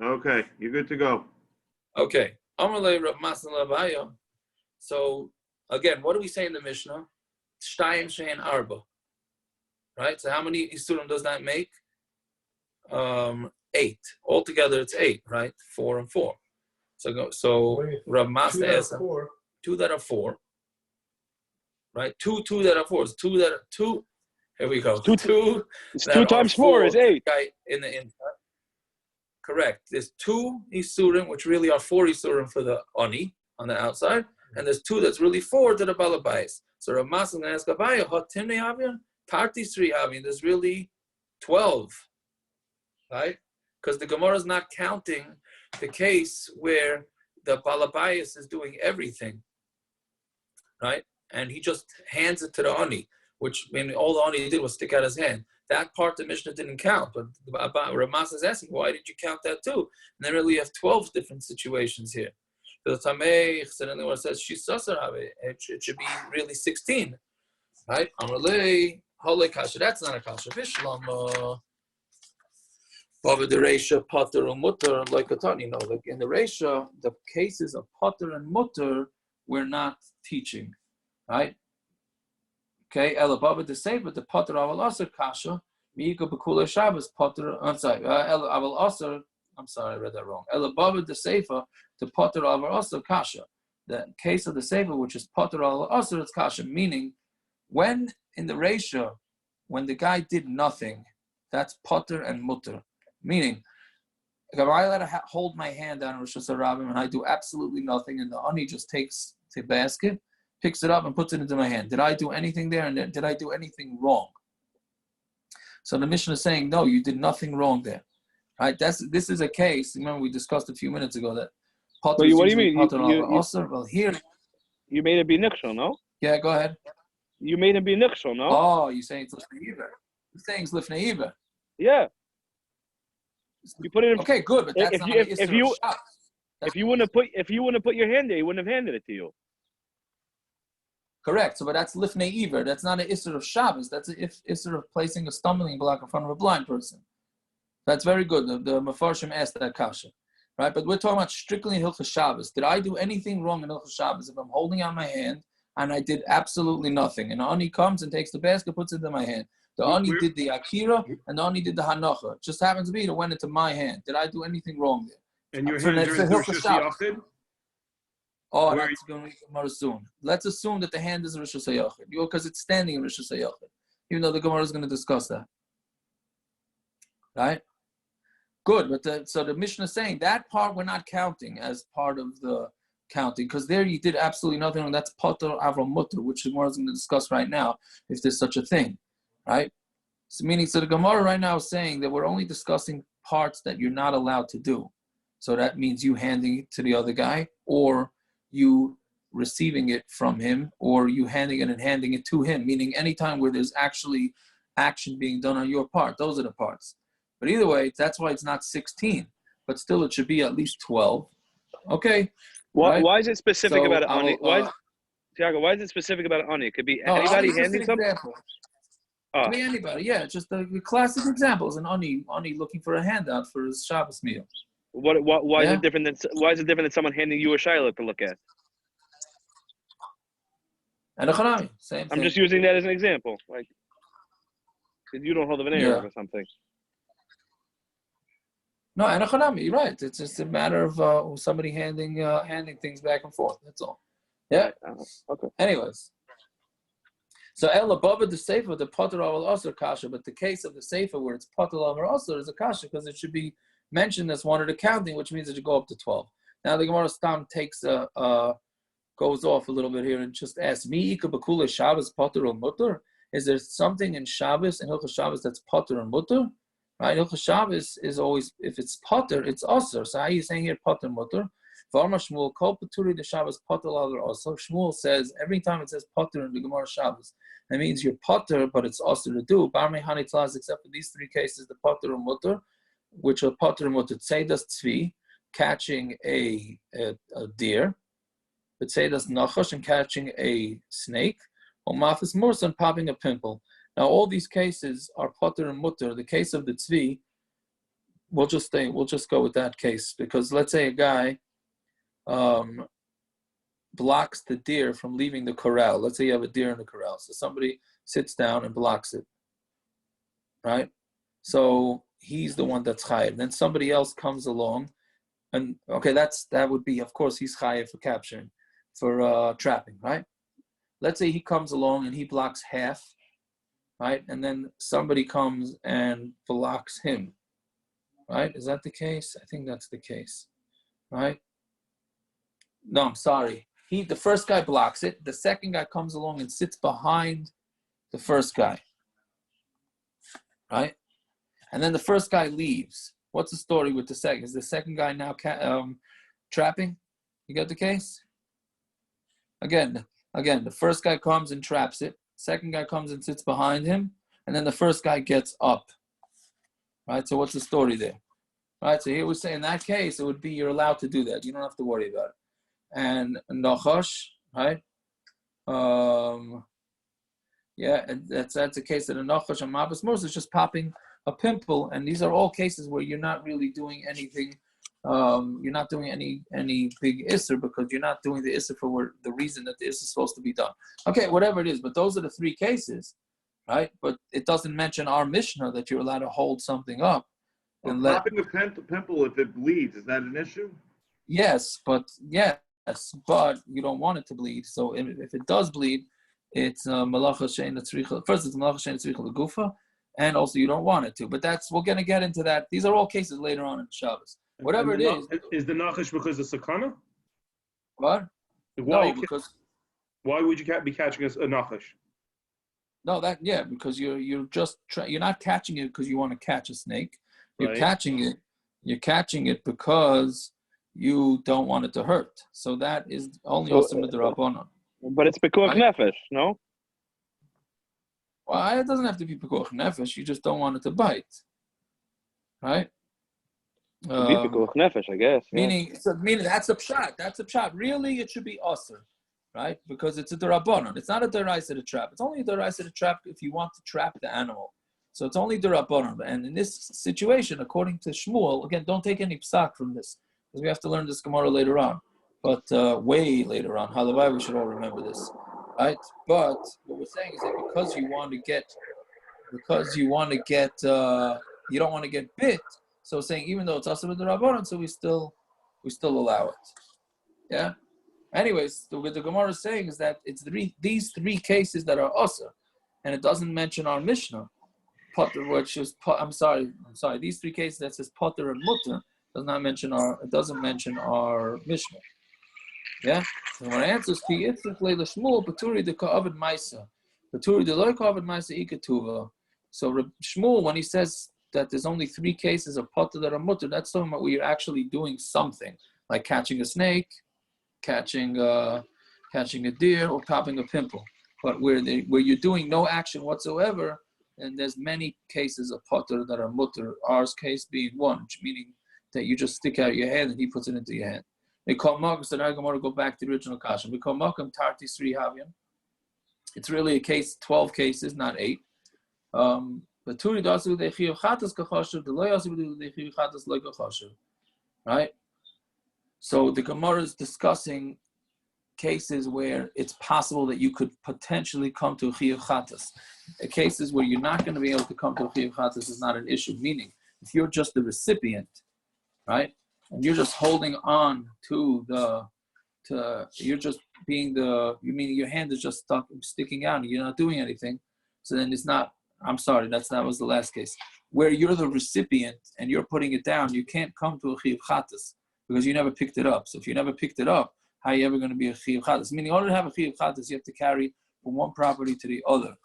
Okay, you're good to go. Okay. So again, what do we say in the Mishnah? Shtayim shein arba. Right? So how many isurim does that make? 8. Altogether it's 8, right? 4 and 4. So Rav Masna asks 2 that are 4. Right? 2 that are 4. 2 that are 2. Here we go. 2. It's 2 times 4 is 8. In the inside. Correct. There's 2 isurim, which really are 4 isurim for the oni on the outside, and there's 2 that's really 4 to the balabais. So Rav Masna is going to ask Abaya, "Hatimne havin tarti sri havin." There's really 12, right? Because the Gemara is not counting the case where the balabais is doing everything, right? And he just hands it to the oni, which all the oni did was stick out his hand. That part the Mishnah didn't count, but Ramas is asking, why did you count that too? And then really you have 12 different situations here. The Tamei, suddenly when it says it should be really 16, right? Amalei, Hole Kasha, that's not a Kasha. Vishlama, Baba the Reisha, patur and mutter, like a ton, like in the Reisha, the cases of patur and mutter we're not teaching, right? Okay, Ela Baba the Sefer, the patur aval aser kasha, Miyika Bekula Shabbos patur. I'm sorry, Ela aval aser. I'm sorry, I read that wrong. Ela Baba the Sefer, the patur aval aser kasha. The case of the Sefer, which is patur aval aser, it's kasha. Meaning, when in the Reisha, when the guy did nothing, that's patur and mutter. Meaning, if I let her hold my hand on Rosh Hashanah and I do absolutely nothing, and the ani just takes the basket, picks it up and puts it into my hand. Did I do anything there? And did I do anything wrong? So the Mishnah is saying, no, you did nothing wrong there. Right? This is a case. Remember, we discussed a few minutes ago that what do you mean? Well, here you made it be nixel, no? Yeah, go ahead. You made it be nixel, no? Oh, you're saying it's lifnei iver. You're saying it's lifnei iver. Yeah. You put it in. Okay, good, but that's if you wouldn't have put your hand there, he wouldn't have handed it to you. Correct. So, but that's lifnei iver. That's not an isser of Shabbos. That's an isser of placing a stumbling block in front of a blind person. That's very good. The Mefarshim asked that kasha, right? But we're talking about strictly in Hilchos Shabbos. Did I do anything wrong in Hilchos Shabbos if I'm holding out my hand and I did absolutely nothing? And the ani comes and takes the basket, puts it in my hand. The ani did the akira and the ani did the hanacha. It just happens to be it went into my hand. Did I do anything wrong there? And your hands are in Hilchos Shabbos. Oh, that's going to be Gemara soon. Let's assume that the hand is Rosh Hashanah, because it's standing in Rosh Hashanah, even though the Gemara is going to discuss that. Right? Good, but so the Mishnah is saying that part we're not counting as part of the counting, because there you did absolutely nothing wrong. That's patur avram mutter, which the Gemara is going to discuss right now, if there's such a thing. Right? So meaning, so the Gemara right now is saying that we're only discussing parts that you're not allowed to do. So that means you handing it to the other guy, or you receiving it from him, or you handing it and handing it to him, meaning anytime where there's actually action being done on your part, those are the parts. But either way, that's why it's not 16, but still it should be at least 12. Okay. Why is it specific about ani? Tiago, why is it specific about ani? It could be anybody handing something. It could be anybody, yeah. Just the classic examples, an ani looking for a handout for his Shabbos meal. Why is it different than someone handing you a shiloh to look at? And a chanami, same thing. I'm just using that as an example, like you don't hold of an Arab or something. No, and a chanami, you're right. It's just a matter of somebody handing things back and forth. That's all. Yeah. Okay. Anyways, so el above the sefer, the patur aval aser kasha, but the case of the sefer where it's patur aval aser is a kasha because it should be mentioned as one of the counting, which means it should go up to 12. Now the Gemara Stam goes off a little bit here and just asks, Mi ika b'kulei Shabbos patur or mutter? Is there something in Shabbos, in Hilchos Shabbos, that's patur and mutter? Right? Hilchos Shabbos is always, if it's patur, it's aser. So how are you saying here patur mutter? V'amar Shmuel kol paturi the Shabbos patur aser aser. Shmuel says every time it says patur in the Gemara Shabbos, that means you're patur, but it's aser to do. Barmei hani tlaz, except for these 3 cases, the patur and mutter, which are patur and mutter. Tzeidas tzvi, catching a deer. But tzeidas nachash, and catching a snake. Or mafis mursan, popping a pimple. Now all these cases are patur and mutter. The case of the tzvi, we'll just go with that case, because let's say a guy blocks the deer from leaving the corral. Let's say you have a deer in the corral. So somebody sits down and blocks it, right? So he's the one that's chayiv. Then somebody else comes along, and okay, that would be, of course, he's chayiv for capturing, for trapping, right? Let's say he comes along and he blocks half, right? And then somebody comes and blocks him, right? Is that the case? I think that's the case, right? No, I'm sorry. The first guy blocks it. The second guy comes along and sits behind the first guy, right? And then the first guy leaves. What's the story with the second? Is the second guy now trapping? You got the case? Again, the first guy comes and traps it. Second guy comes and sits behind him, and then the first guy gets up. Right? So what's the story there? Right? So here we say in that case, it would be you're allowed to do that. You don't have to worry about it. And nachash, right? That's a case that a nachash and mabas mos is just popping a pimple, and these are all cases where you're not really doing anything. You're not doing any big isser, because you're not doing the isser for the reason that the isser is supposed to be done. Okay, whatever it is, but those are the three cases, right? But it doesn't mention our Mishnah that you're allowed to hold something up. And popping a pimple, if it bleeds, is that an issue? Yes, but you don't want it to bleed. So if it does bleed, it's melacha shein tzricha. First, it's melacha shein tzricha legufa, and also you don't want it to. But we're going to get into that. These are all cases later on in Shabbos. Whatever it is. Is the nachash because of sakana? What? Why would you be catching a nachash? No, because you're not catching it because you want to catch a snake. You're right. catching it because you don't want it to hurt. So that is only osam d'Rabbanan. But it's pekuach nefesh, no? Well, it doesn't have to be pekuach nefesh. You just don't want it to bite, right? Pekuach nefesh, I guess. Meaning that's a pshat. That's a pshat. Really, it should be osir, right? Because it's a d'Rabbanan. It's not a d'oraisa to trap. It's only a d'oraisa to trap if you want to trap the animal. So it's only d'Rabbanan. And in this situation, according to Shmuel, again, don't take any psak from this, because we have to learn this Gemara later on. But way later on, halavai, we should all remember this, right? But what we're saying is that because you don't want to get bit. So saying even though it's asur d'Rabbanan, so we still allow it. Yeah. Anyways, what the Gemara is saying is that it's these three cases that are asur, and it doesn't mention our Mishnah, patur, which is I'm sorry. These three cases that says patur and mutter doesn't mention our Mishnah. Yeah. So when I answer ki itzrich leila Shmuel paturi de ka'avid ma'isa, paturi de loy ka'avid ma'isa ikatuva. So Shmuel, when he says that there's only three cases of patur that are mutter, that's talking about where you're actually doing something, like catching a snake, catching a deer, or popping a pimple. But where you're doing no action whatsoever, and there's many cases of patur that are mutter. Ours case being one, meaning that you just stick out your hand and he puts it into your hand. We call Makam, so now I'm going to go back to the original kasha. We call Makam Tarti Sri Havyan. It's really a case, 12 cases, not 8. Right? So the Gemara is discussing cases where it's possible that you could potentially come to a chiyuv chatas. Cases where you're not going to be able to come to a chiyuv chatas is not an issue. Meaning, if you're just the recipient, right, and you're just holding on to you're just being you mean your hand is just sticking out and you're not doing anything. So then it's not. I'm sorry, that was the last case. Where you're the recipient and you're putting it down, you can't come to a chiyuv chatas because you never picked it up. So if you never picked it up, how are you ever going to be a chiyuv chatas? Meaning, in order to have a chiyuv chatas, you have to carry from one property to the other,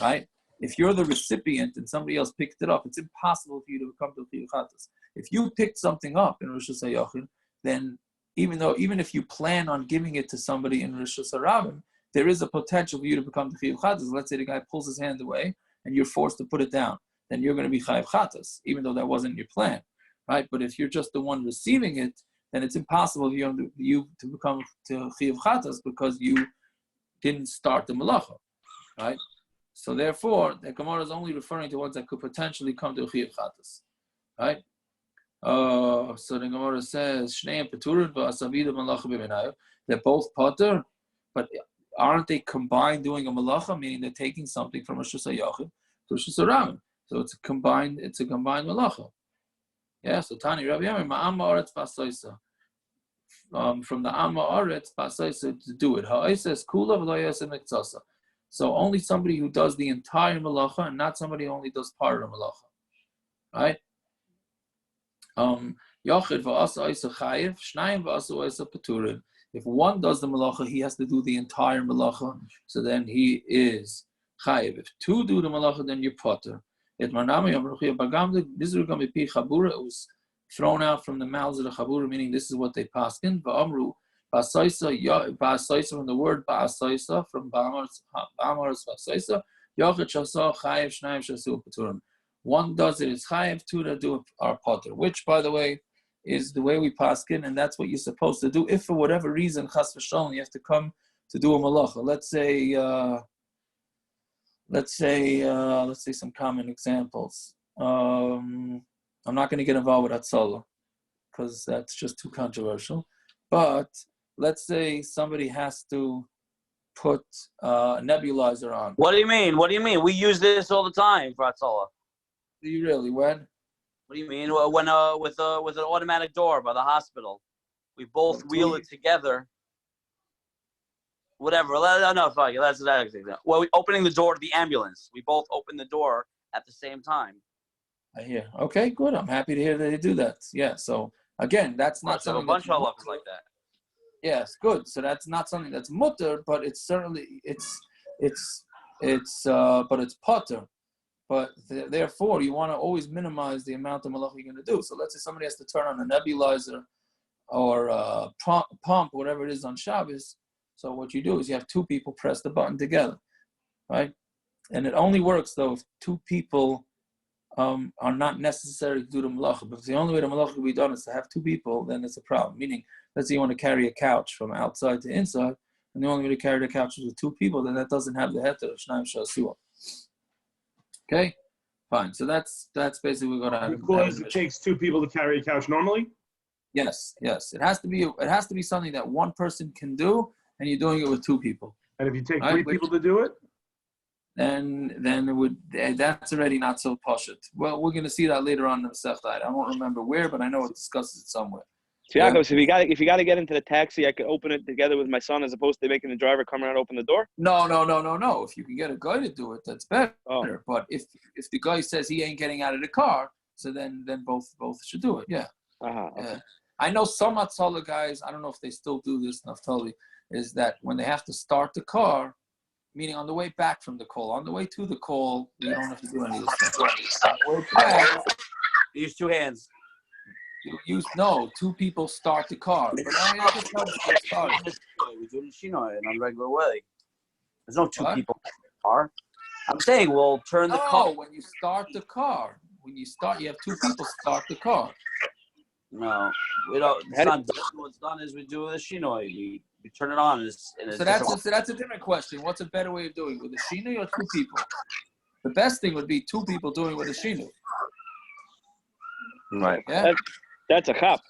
right? If you're the recipient and somebody else picked it up, it's impossible for you to come to a chiyuv chatas. If you picked something up in Rosh Hashanah, then even if you plan on giving it to somebody in Rosh Hashanah, there is a potential for you to become the chiyuv chatas. Let's say the guy pulls his hand away and you're forced to put it down, then you're going to be chiyuv chatas, even though that wasn't your plan, right? But if you're just the one receiving it, then it's impossible for you to become to chiyuv chatas because you didn't start the melacha, right? So therefore, the Gemara is only referring to ones that could potentially come to chiyuv chatas, right? So the Gemara says, Shneim Paturin v'asavida melacha b'minayu. They're both patur, but aren't they combined doing a melacha? Meaning they're taking something from a shusayachid to a shusarami. So it's a combined melacha. Yeah. So Tani Rabbi Yamir ma'am haaretz ba'asoisa. From the Amma Aretz ba'asoisa to do it. Ha'isa is kula v'lo yaseh miktsasa. So only somebody who does the entire melacha and not somebody who only does part of the melacha, right? Yachid v'asa isa chayiv, shnayim v'asa isa paturin. If one does the melacha, he has to do the entire melacha. So then he is chayiv. If two do the melacha, then you're patur. It was thrown out from the mouths of the chabura, meaning this is what they passed in. V'amru ba'asaisa from the word ba'asaisa from ba'amaris ba'asaisa. Yachid shasa chayiv, shnayim shasu paturin. One does it is chayiv, two that do it are patur, which, by the way, is the way we paskin, and that's what you're supposed to do. If for whatever reason, chas v'shalom, you have to come to do a melacha. Let's say some common examples. I'm not going to get involved with Hatzalah because that's just too controversial. But let's say somebody has to put a nebulizer on. What do you mean? What do you mean? We use this all the time for Hatzalah. Do you really? When? What do you mean? When with an automatic door by the hospital, we both wheel it together. Whatever. No, fuck it. That's exactly that. Well, opening the door to the ambulance. We both open the door at the same time. I hear. Okay, good. I'm happy to hear that they do that. Yeah. So again, that's not something. A bunch of halachas like that. Yes, good. So that's not something that's mutter, but it's certainly but it's patur. But therefore, you want to always minimize the amount of melacha you're going to do. So let's say somebody has to turn on a nebulizer or a pump, whatever it is on Shabbos. So what you do is you have two people press the button together, right? And it only works, though, if two people are not necessary to do the melacha. But if the only way the melacha can be done is to have two people, then it's a problem. Meaning, let's say you want to carry a couch from outside to inside, and the only way to carry the couch is with two people, then that doesn't have the heter of shnayim shasua. Okay, fine. So that's basically what I. Because it takes two people to carry a couch normally. Yes. It has to be something that one person can do, and you're doing it with two people. And if you take three people to do it, then it would. That's already not so pashut. Well, we're going to see that later on in the Masechta. I don't remember where, but I know it discusses it somewhere. So Yaakov, so if you got to get into the taxi, I could open it together with my son as opposed to making the driver come around and open the door? No. If you can get a guy to do it, that's better. Oh. But if the guy says he ain't getting out of the car, so then both should do it. Yeah. Okay. I know some Hatzalah guys, I don't know if they still do this, Naftali, is that when they have to start the car, meaning on the way back from the call, on the way to the call, you don't have to do any of this stuff. On the way back, use two hands. Two people start the car. But I just know it's started. We do the shino in a regular way. There's no two people in the car. I'm saying we'll turn the car. When you start the car. You have two people start the car. No, we don't. It's not done. What's done is we do the shinoi. We turn it on. So that's a different question. What's a better way of doing it, with a shinoi or two people? The best thing would be two people doing it with a shinoi. Right. Yeah. That's a chap.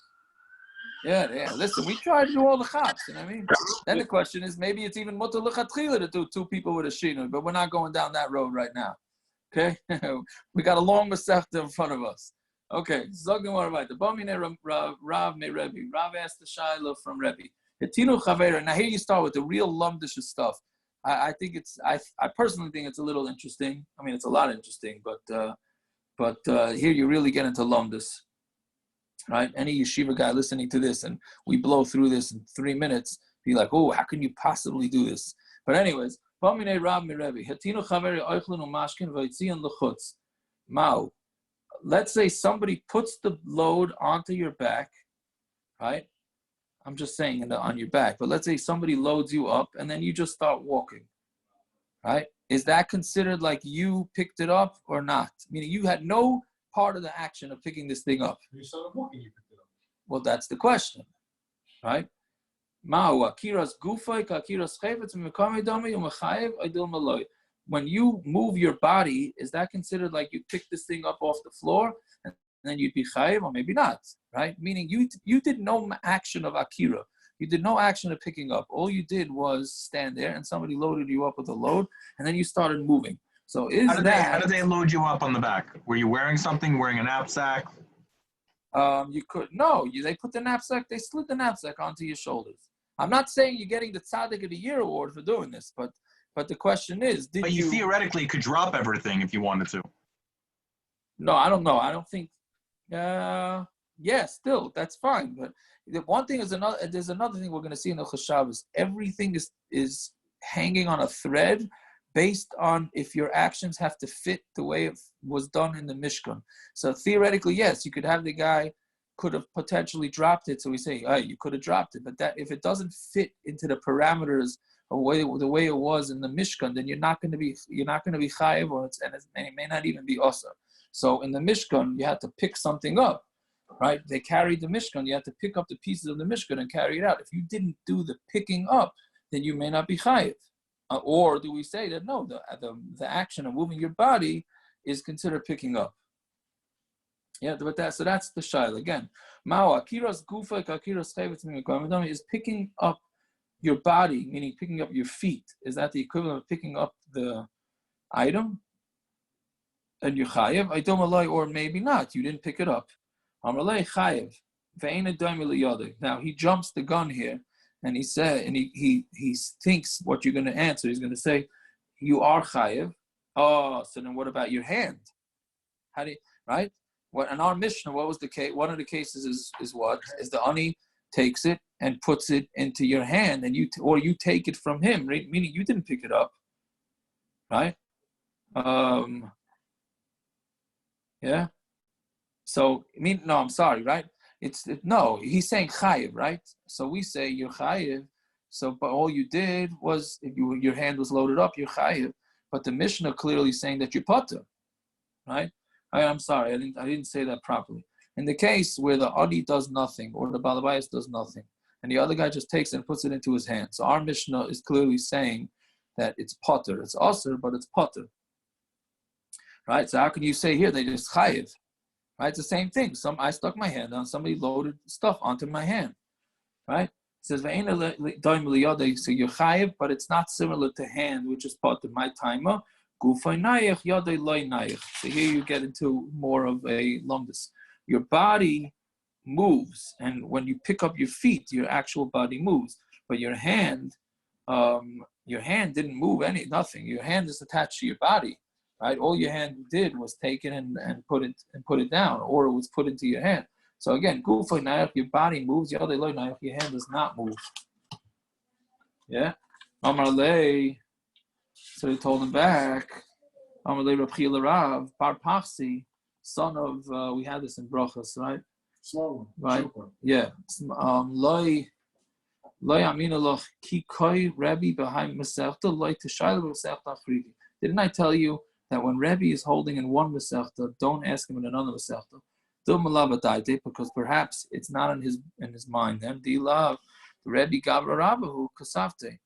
Yeah. Listen, we try to do all the chaps, you know what I mean? Then the question is, maybe it's even mutter l'chatchila to do two people with a shinoi, but we're not going down that road right now. Okay? We got a long Masechta in front of us. Okay. Zogim war weiter. Bamine Rav me Rebbe. Rav asked the Shiloh from Rebbe. Hetinu chavera. Now here you start with the real lumdish stuff. I personally think it's a little interesting. I mean, it's a lot interesting, but here you really get into lumdus. Right? Any yeshiva guy listening to this and we blow through this in 3 minutes, be like, oh, how can you possibly do this? But anyways, let's say somebody puts the load onto your back, right? I'm just saying on your back, but let's say somebody loads you up and then you just start walking, right? Is that considered like you picked it up or not? Meaning you had no part of the action of picking this thing up. You started walking, you picked it up. Well, that's the question, right? Akira's gufay, akira's chayvetz, mekamedami, umechayev, idil maloi. When you move your body, is that considered like you picked this thing up off the floor and then you'd be chayiv, or maybe not, right? Meaning you did no action of akira. You did no action of picking up. All you did was stand there, and somebody loaded you up with a load, and then you started moving. So how did they load you up on the back? Were you wearing something, wearing a knapsack? They put the knapsack, they slid the knapsack onto your shoulders. I'm not saying you're getting the Tzaddik of the Year award for doing this, but the question is, But you theoretically could drop everything if you wanted to. No, I don't know. I don't think. Still that's fine. But the one thing is there's another thing we're going to see in the Shabbos. Everything is hanging on a thread, based on if your actions have to fit the way it was done in the Mishkan. So theoretically, yes, you could have the guy could have potentially dropped it. So we say, you could have dropped it. But that if it doesn't fit into the parameters of the way it was in the Mishkan, then you're not going to be chayiv, and it may not even be osar. So in the Mishkan, you had to pick something up, right? They carried the Mishkan. You had to pick up the pieces of the Mishkan and carry it out. If you didn't do the picking up, then you may not be chayiv. Or do we say that no, the action of moving your body is considered picking up? Yeah, but that's the shaila again. Mao akira's gufa akira's chayvetz is picking up your body, meaning picking up your feet. Is that the equivalent of picking up the item? And you're chayiv, or maybe not. You didn't pick it up. Amalei chayiv. Now he jumps the gun here, and he said, and he thinks what you're going to answer. He's going to say, "You are chayiv." Oh, so then what about your hand? How do you, right? What in our Mishnah? What was the case? One of the cases is what is the ani takes it and puts it into your hand, and you take it from him, right? Meaning you didn't pick it up, right? Yeah. So I'm sorry, right? He's saying chayiv, right? So we say you're chayiv. So, but all you did was your hand was loaded up, you're chayiv. But the Mishnah clearly saying that you're patur, right? I'm sorry, I didn't say that properly. In the case where the adi does nothing or the balabayas does nothing, and the other guy just takes it and puts it into his hand. So our Mishnah is clearly saying that it's patur. It's asr, but it's patur. Right? So how can you say here they just chayiv? Right? It's the same thing. I stuck my hand on, somebody loaded stuff onto my hand. Right? It says, so you're chayiv, but it's not similar to hand, which is patur. My timer. So here you get into more of a lumdus. Your body moves, and when you pick up your feet, your actual body moves. But your hand didn't move nothing. Your hand is attached to your body, right? All your hand did was take it and put it down, or it was put into your hand. So again, your body moves. Your hand does not move. Yeah. So they told him back, Rav, Bar Pachsi, son of, we had this in Brachas, right? Small one. Right? Yeah. Loi aminaloch ki koi Rebbe behind Masechta, loi teshayla Masechta achridi. Didn't I tell you that when Rebbe is holding in one Masechta, don't ask him in another Masechta? Because perhaps it's not in his mind. Then the love the Rebbe Gavra Rabbahu Kasafte.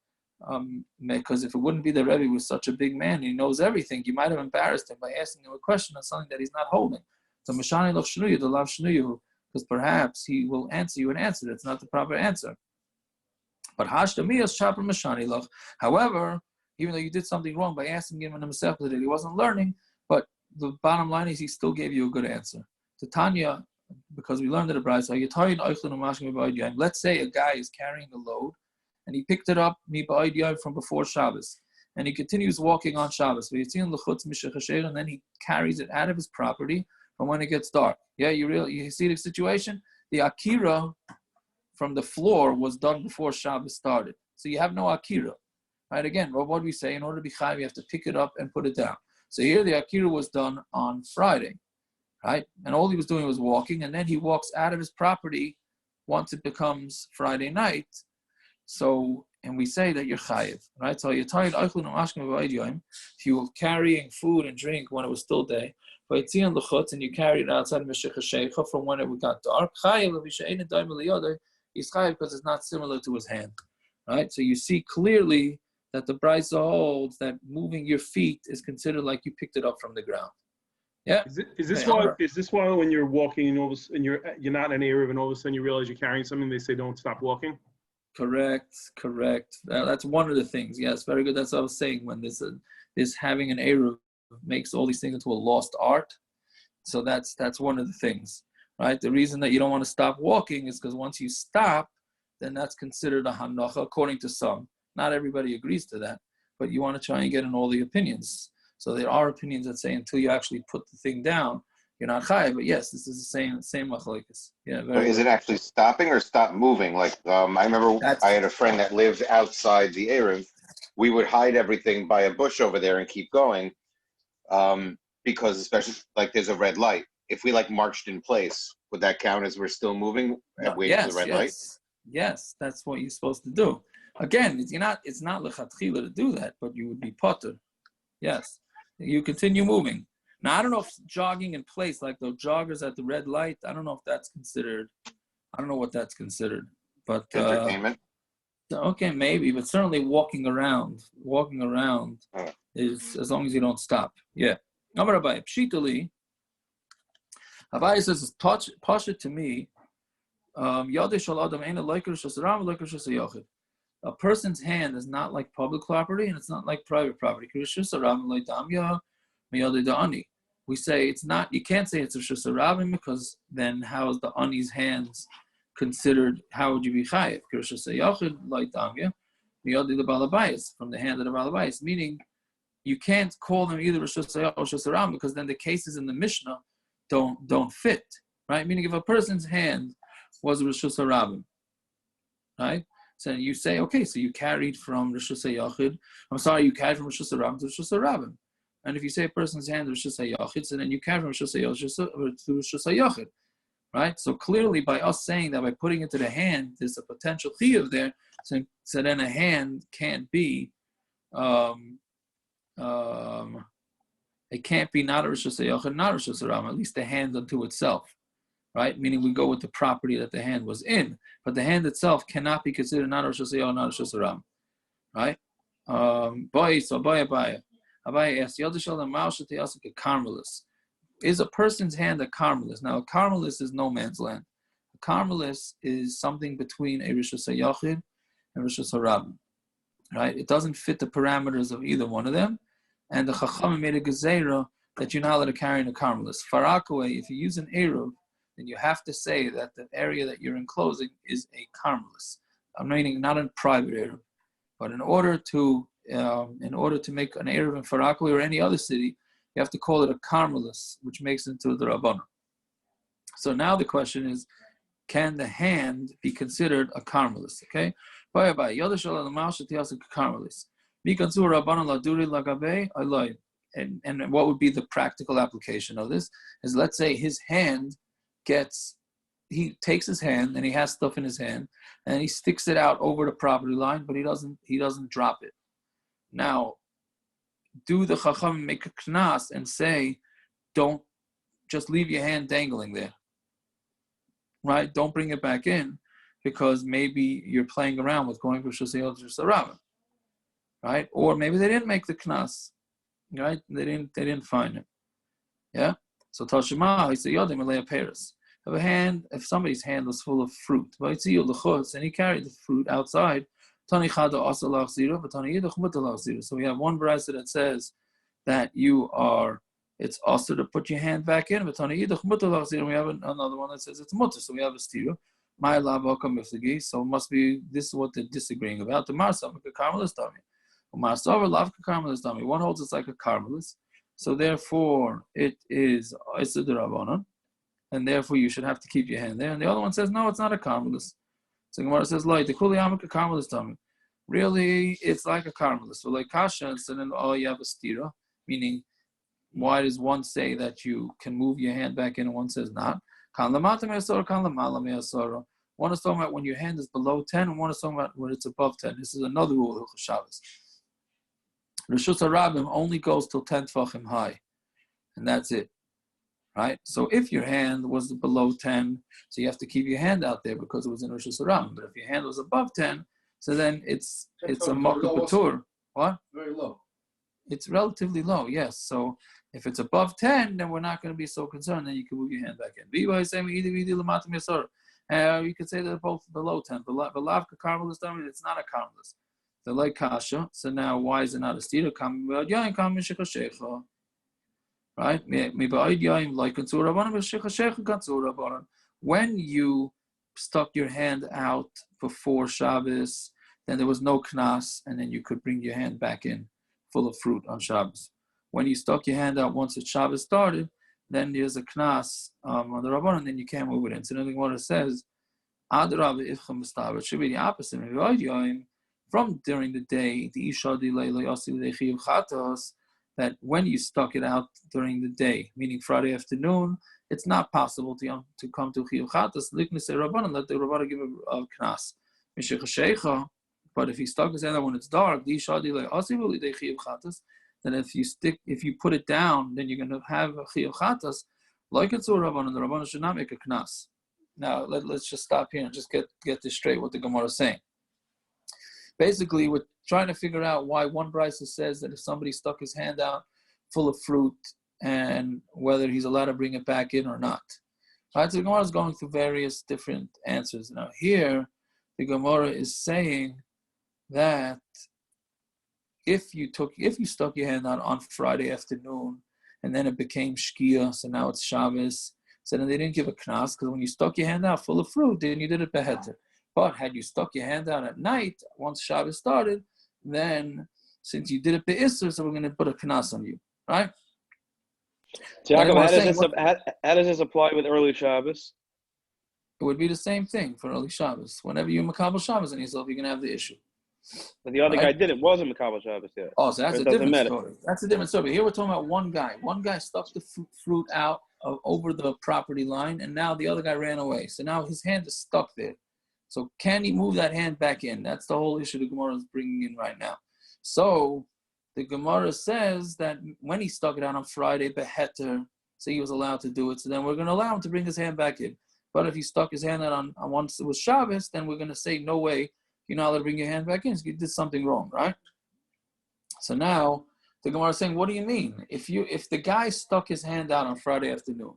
Because if it wouldn't be the Rebbe was such a big man, he knows everything, you might have embarrassed him by asking him a question on something that he's not holding. So Mashani Loch Shnuyu, the Lav Shnuyu, because perhaps he will answer you an answer that's not the proper answer. But Hashdamiyas Chapra Mashani Loch. However, even though you did something wrong by asking him in himself that he wasn't learning, but the bottom line is he still gave you a good answer. To Tanya, because we learned at the Brayso, let's say a guy is carrying a load, and he picked it up from before Shabbos, and he continues walking on Shabbos. And then he carries it out of his property from when it gets dark. Yeah, you see the situation? The akira from the floor was done before Shabbos started. So you have no akira. Right? Again, what do we say? In order to be chayiv, you have to pick it up and put it down. So here the akira was done on Friday. Right? And all he was doing was walking, and then he walks out of his property once it becomes Friday night. So, and we say that you're chayiv, right? So you're tired. If you were carrying food and drink when it was still day, and you carried it outside from when it got dark, he's chayiv because it's not similar to his hand, right? So you see clearly that the Brayso holds that moving your feet is considered like you picked it up from the ground. Yeah. Is this Okay, why? Amr. Is this why when you're walking and you're not in an area and all of a sudden you realize you're carrying something, they say don't stop walking? Correct. That's one of the things. Yes, very good. That's what I was saying. When this having an Eruv makes all these things into a lost art. So that's one of the things, right? The reason that you don't want to stop walking is because once you stop, then that's considered a hanacha, according to some. Not everybody agrees to that, but you want to try and get in all the opinions. So there are opinions that say until you actually put the thing down, you're not chayav. But yes, this is the same machlokes. Yeah, So very is good. it actually stopping or stop moving? Like I remember That's I had a friend that lived outside the Erev. We would hide everything by a bush over there and keep going, because especially like there's a red light. If we like marched in place, would that count as we're still moving and waiting for the red light? Yes, that's what you're supposed to do. Again, it's not lechatchila to do that, but you would be patur. Yes, you continue moving. Now I don't know if jogging in place, like the joggers at the red light, I don't know if that's considered. I don't know what that's considered, but Entertainment. okay, maybe, but certainly walking around is as long as you don't stop. Yeah. Amar Abaye, pshitali. Abaye says, pasha to me. A person's hand is not like public property and it's not like private property. We say it's not. You can't say it's a Rishus Harabim because then how is the ani's hands considered? How would you be chayiv? From the hand of the balabais, meaning you can't call them either Rishus Hayach or Rishus Harabim because then the cases in the Mishnah don't fit, right? Meaning if a person's hand was Rishus Harabim, right? So you say, okay, so you carried from Rishus Hayachid. You carried from Rishus Harabim to Rishus Harabim. And if you say a person's hand is Rishus Hayachid, so then you carry from Rishus Hayachid to Rishus Hayachid, right? So clearly, by us saying that by putting it to the hand, there's a potential chiyuv there. So then a hand can't be, it can't be not a Rishus Hayachid, not a Rishus Harabim. At least the hand unto itself, right? Meaning we go with the property that the hand was in, but the hand itself cannot be considered not a Rishus Hayachid, not a Rishus Harabim, right? Abaye asks, is a person's hand a carmelis? Now, a carmelis is no man's land. A carmelis is something between a Rishus Hayachid and Rishus Harabim, right? It doesn't fit the parameters of either one of them, and the Chachamim made a gezerah that you're not allowed to carry in a carmelis. Farakaway, if you use an eruv, then you have to say that the area that you're enclosing is a carmelis. I'm meaning not a private eruv, but in order to make an eruv in Farakaway or any other city, you have to call it a carmelis, which makes it into the Rabbanah. So now the question is, can the hand be considered a carmelis? Okay? And what would be the practical application of this? Is let's say his hand he takes his hand and he has stuff in his hand and he sticks it out over the property line, but he doesn't drop it. Now, do the Chacham make a knas and say, don't just leave your hand dangling there, right? Don't bring it back in because maybe you're playing around with going for Shasayot or Sarava, right? Or maybe they didn't make the knas, right? They didn't find it, yeah. So Tashima, he said, Yodim Alei Paris. If somebody's hand was full of fruit, and he carried the fruit outside. So we have one brisa that says that it's also to put your hand back in, and we have another one that says it's mutter. So we have a stira. So it must be this is what they're disagreeing about. The Marsav a carmelis dummy. One holds it's like a carmelis, so therefore it's a derabanan, and therefore you should have to keep your hand there. And the other one says no, it's not a carmelis. So Gemara says, "Like the kuli amak a carmelis dummy." Really, it's like a carmelis. So like kasha, so then you have a stira, meaning why does one say that you can move your hand back in and one says not? One is talking about when your hand is below 10, and one is talking about when it's above 10. This is another rule of Shabbos. Rishus Harabim only goes till 10 tefachim high, and that's it, right? So if your hand was below 10, so you have to keep your hand out there because it was in Rishus Harabim. But if your hand was above 10, so then it's a patur. What? Very low. It's relatively low, yes. So If it's above 10, then we're not going to be so concerned. Then you can move your hand back in. You could say they're both below 10. But it's not a carmelist. They're like kasha. So now, why is it not a stira? Right? When you stuck your hand out before Shabbos, then there was no knas, and then you could bring your hand back in full of fruit on Shabbos. When you stuck your hand out once the Shabbos started, then there's a knas on the Rabban, and then you can't move it in. So then the Gemara says, it should be the opposite. From during the day, that when you stuck it out during the day, meaning Friday afternoon, it's not possible to come to Chiyuv Chatas, Liknus Rabban, and let the Rabban give a knas. But if he stuck his hand out when it's dark, then if you put it down, then you're going to have a Chiyuv Chatas, like it's a Rabban, and the Rabban should not make a knas. Now, let's just stop here and just get this straight, what the Gemara is saying. Basically, we're trying to figure out why one brisa says that if somebody stuck his hand out full of fruit, and whether he's allowed to bring it back in or not. Right? So the Gemara is going through various different answers. Now here, the Gemara is saying that if you stuck your hand out on Friday afternoon, and then it became Shkia, so now it's Shabbos, so then they didn't give a knas, because when you stuck your hand out full of fruit, then you did it beheter. But had you stuck your hand out at night, once Shabbos started, then since you did it be'isr, so we're going to put a knas on you, right? Jacob, how does this apply with early Shabbos? It would be the same thing for early Shabbos. Whenever you makabel Shabbos on yourself, you're going to have the issue. But the other guy wasn't makabel Shabbos yet. Oh, so that's a different story. That's a different story. But here we're talking about one guy. One guy stuck the fruit out over the property line, and now the other guy ran away. So now his hand is stuck there. So can he move that hand back in? That's the whole issue the Gemara is bringing in right now. So the Gemara says that when he stuck it out on Friday, beheter, so he was allowed to do it. So then we're going to allow him to bring his hand back in. But if he stuck his hand out on once it was Shabbos, then we're going to say, no way, you're not allowed to bring your hand back in. So you did something wrong, right? So now the Gemara is saying, what do you mean? If the guy stuck his hand out on Friday afternoon,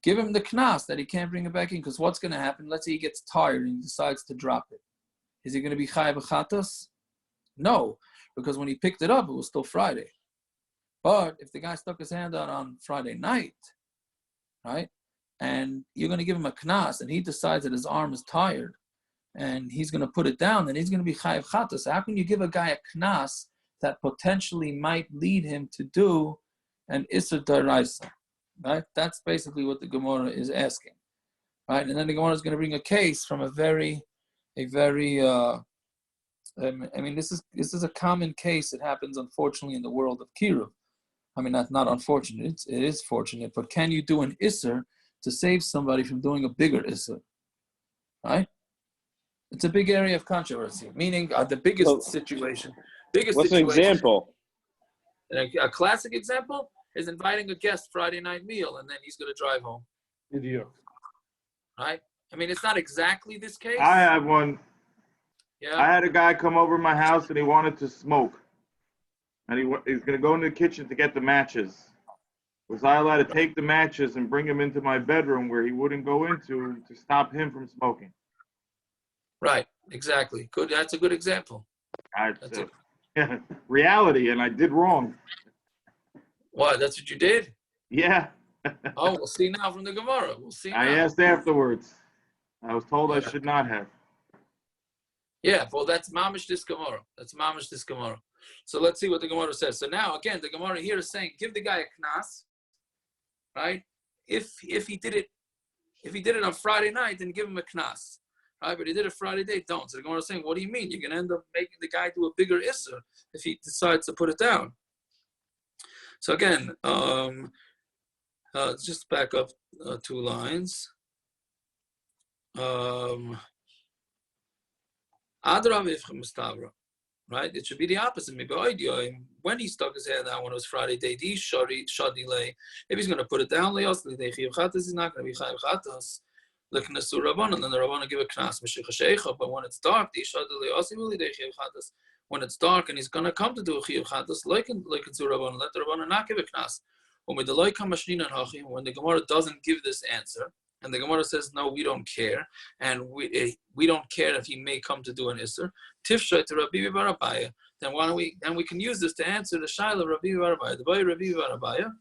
give him the knas that he can't bring it back in, because what's going to happen? Let's say he gets tired and he decides to drop it. Is he going to be chayav chatas? No, because when he picked it up, it was still Friday. But if the guy stuck his hand out on Friday night, right, and you're going to give him a knas, and he decides that his arm is tired, and he's going to put it down, then he's going to be chayav chatas. How can you give a guy a knas that potentially might lead him to do an isur daraisa? Right? That's basically what the Gemara is asking. Right? And then the Gemara is going to bring a case from this is a common case. It happens, unfortunately, in the world of kiruv. I mean, that's not unfortunate. It is fortunate. But can you do an isser to save somebody from doing a bigger isser? Right? It's a big area of controversy. Meaning, the biggest situation. What's an example? A classic example is inviting a guest Friday night meal, and then he's going to drive home. Idiot. Right? I mean, it's not exactly this case. I have one. Yeah. I had a guy come over to my house and he wanted to smoke. And he's going to go into the kitchen to get the matches. Was I allowed to take the matches and bring him into my bedroom where he wouldn't go into to stop him from smoking? Right. Exactly. Good. That's a good example. Reality, and I did wrong. What? That's what you did? Yeah. Oh, we'll see now from the Gemara. We'll see now. I asked afterwards. I was told I should not have. Yeah, well, that's mamish this Gemara. So let's see what the Gemara says. So now, again, the Gemara here is saying, give the guy a knas, right? If he did it on Friday night, then give him a knas, right? But he did it Friday day, don't. So the Gemara is saying, what do you mean? You're going to end up making the guy do a bigger isser if he decides to put it down. So again, just back up 2 lines. Right? It should be the opposite. When he stuck his hand out when it was Friday day, if he's going to put it down, he's not going to be chayav chatas. Looking at Rabban, and then the Rabban give a knas. But when it's dark, when it's dark and he's going to come to do a chiyuv chatas, like to Rabbanan, let the Rabbanan not give a knas. When the Gemara doesn't give this answer, and the Gemara says, no, we don't care, and we don't care if he may come to do an isser, tifshay to Rabbi Bar Abaya, then we can use this to answer the shaila of Rabbi Bar Abaya. The boy Rabbi Bar Abaya,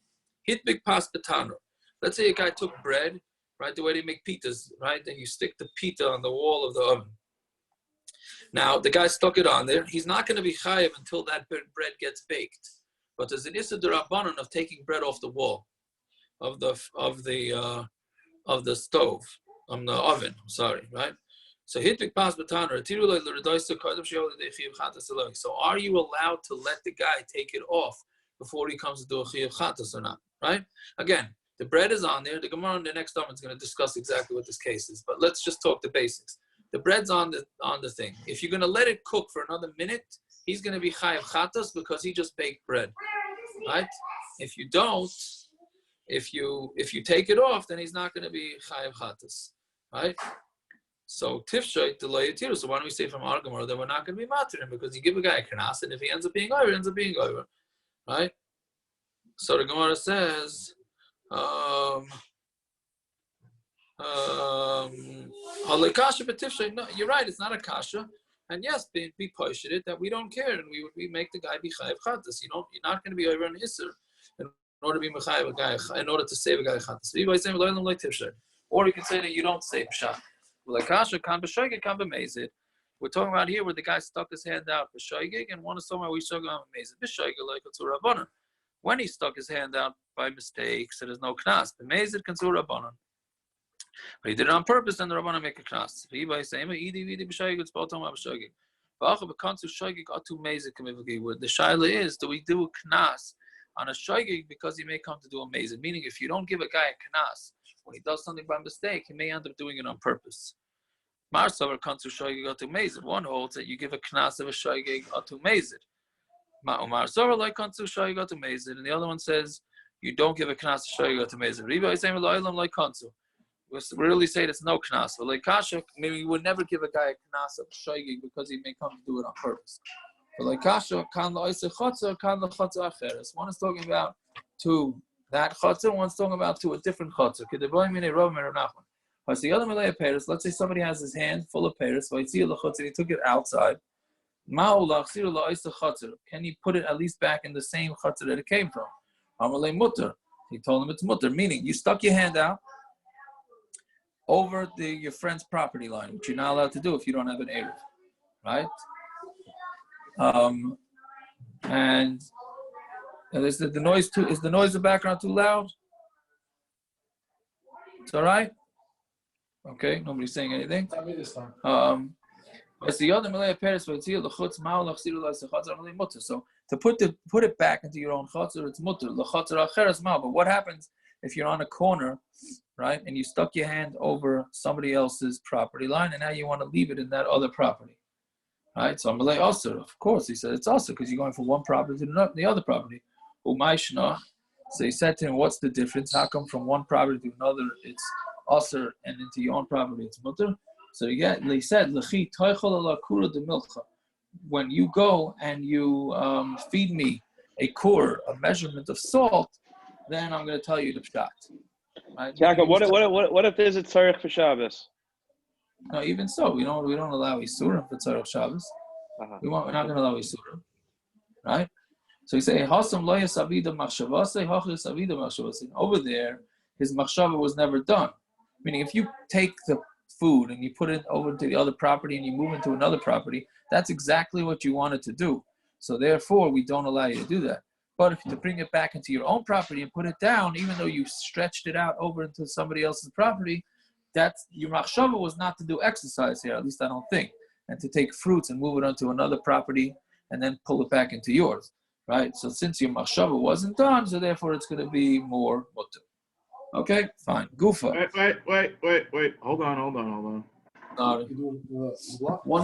hit big pas patur. Let's say a guy took bread, right, the way they make pitas, right, then you stick the pita on the wall of the oven. Now, the guy stuck it on there. He's not going to be chayiv until that bread gets baked. But there's an issur d'Rabbanan of taking bread off the wall of the stove, of the oven. Sorry, right? So hitbik pas b'taner. So are you allowed to let the guy take it off before he comes to do a chiyuv chatas or not? Right? Again, the bread is on there. The Gemara in the next time is going to discuss exactly what this case is. But let's just talk the basics. The bread's on the thing. If you're going to let it cook for another minute, he's going to be chayav chatas because he just baked bread, right? If you don't, if you take it off, then he's not going to be chayav chatas, right? So tifshay to layatiru. So why don't we say from our Gemara that we're not going to be matrim because you give a guy a knas, and if he ends up being over, he ends up being over, right? So the Gemara says. No, you're right. It's not a kasha, and yes, be pushed it that we don't care, and we make the guy be chayav chatas. You're not going to be over an isser in order to be mechayev a guy, in order to save a guy chatas. Or you can say that you don't say pshat. Like kasha kan b'shoigig kan b'mezid. We're talking about here where the guy stuck his hand out b'shoigig, and one is talking about we shoigig on b'mezid b'shoigig like it's Rabbanan. When he stuck his hand out by mistake, so there's no knas. B'mezid kan Rabbanan. But he did it on purpose, and the Rabbanan make a knas. The shaila is, do we do a knas on a shoigig because he may come to do a mezid? Meaning, if you don't give a guy a knas when he does something by mistake, he may end up doing it on purpose. One holds that you give a knas of a shoigig to mezid. And the other one says you don't give a knas to shoigig to mezid. We really say there's no knas. But like kasha, maybe you would never give a guy a knas of shoigig because he may come to do it on purpose. But like kasha, kan la'oiseh chotzer, kan la'chotzer acheres. One is talking about to that chotzer, one's talking about to a different chotzer. What's the other malay peres? Let's say somebody has his hand full of peres, so he took it outside. Can he put it at least back in the same chotzer that it came from? He told him it's mutter, meaning you stuck your hand out over your friend's property line, which you're not allowed to do if you don't have an eruv, right? And is the noise in the background too loud? It's all right. Okay, nobody's saying anything. It's the other malay peres. So to put it back into your own chotzer, it's mutter. But what happens if you're on a corner, right, and you stuck your hand over somebody else's property line, and now you want to leave it in that other property, right? So I'm malay also. Of course, he said it's also because you're going from one property to the other property. So he said to him, "What's the difference? How come from one property to another it's also, and into your own property it's mutter?" So he said, when you go and you feed me a measurement of salt, then I'm going to tell you the pshat. Right? Yaakov, what if there's a tzarich for Shabbos? No, even so, we don't allow isurim for tzarich Shabbos. We're not going to allow isurim, right? So he say, over there, his machshava was never done. Meaning, if you take the food and you put it over to the other property and you move into another property, that's exactly what you wanted to do. So therefore, we don't allow you to do that. But if you to bring it back into your own property and put it down, even though you stretched it out over into somebody else's property, that's your machshava was not to do exercise here, at least I don't think, and to take fruits and move it onto another property and then pull it back into yours, right? So since your machshava wasn't done, so therefore it's going to be more mutter. Okay, fine. Gufa. Wait. Hold on. One